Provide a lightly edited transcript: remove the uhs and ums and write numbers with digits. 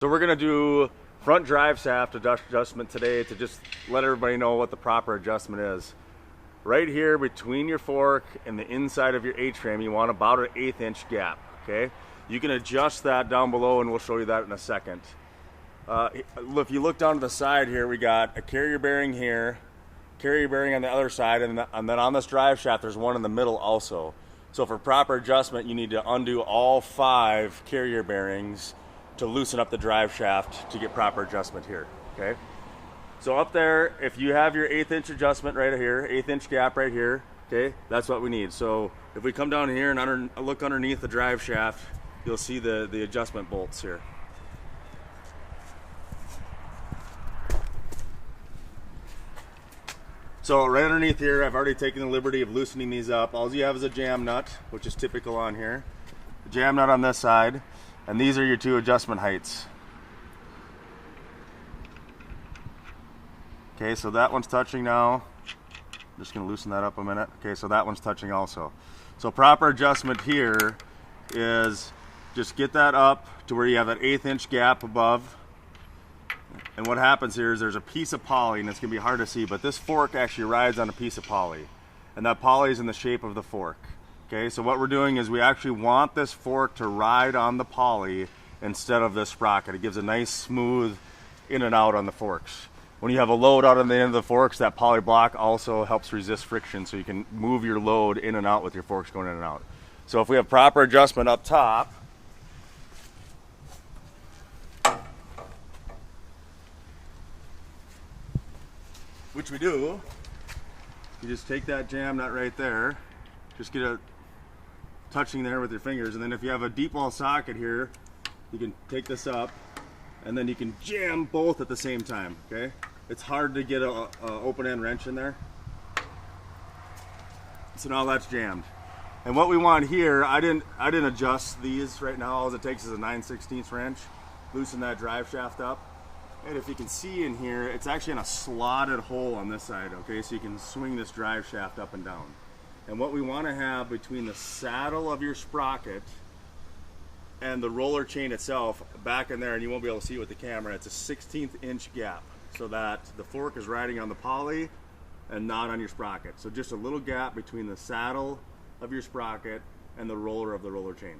So we're gonna do front drive shaft adjustment today to just let everybody know what the proper adjustment is. Right here between your fork and the inside of your H-frame, you want about an 1/8 inch gap, okay? You can adjust that down below and we'll show you that in a second. If you look down to the side here, we got a carrier bearing here, carrier bearing on the other side, and then on this drive shaft there's one in the middle also. So for proper adjustment, you need to undo all 5 carrier bearings to loosen up the drive shaft to get proper adjustment here, okay? So up there, if you have your 1/8 inch adjustment right here, 1/8 inch gap right here, okay, that's what we need. So if we come down here and look underneath the drive shaft, you'll see the adjustment bolts here. So right underneath here, I've already taken the liberty of loosening these up. All you have is a jam nut, which is typical on here. A jam nut on this side. And these are your 2 adjustment heights. Okay, so that one's touching now. I'm just gonna loosen that up a minute. Okay, so that one's touching also. So proper adjustment here is just get that up to where you have that 1/8 inch gap above. And what happens here is there's a piece of poly, and it's gonna be hard to see, but this fork actually rides on a piece of poly. And that poly is in the shape of the fork. Okay, so what we're doing is we actually want this fork to ride on the poly instead of this sprocket. It gives a nice smooth in and out on the forks. When you have a load out on the end of the forks, that poly block also helps resist friction, so you can move your load in and out with your forks going in and out. So if we have proper adjustment up top, which we do, you just take that jam nut right there, just get it touching there with your fingers, and then if you have a deep wall socket here, you can take this up and then you can jam both at the same time, okay? It's hard to get a open end wrench in there. So now that's jammed. And what we want here, I didn't adjust these right now. All it takes is a 9/16 wrench, loosen that drive shaft up. And if you can see in here, it's actually in a slotted hole on this side, okay? So you can swing this drive shaft up and down. And what we want to have between the saddle of your sprocket and the roller chain itself, back in there, and you won't be able to see it with the camera, it's a 1/16 inch gap so that the fork is riding on the poly and not on your sprocket. So just a little gap between the saddle of your sprocket and the roller of the roller chain.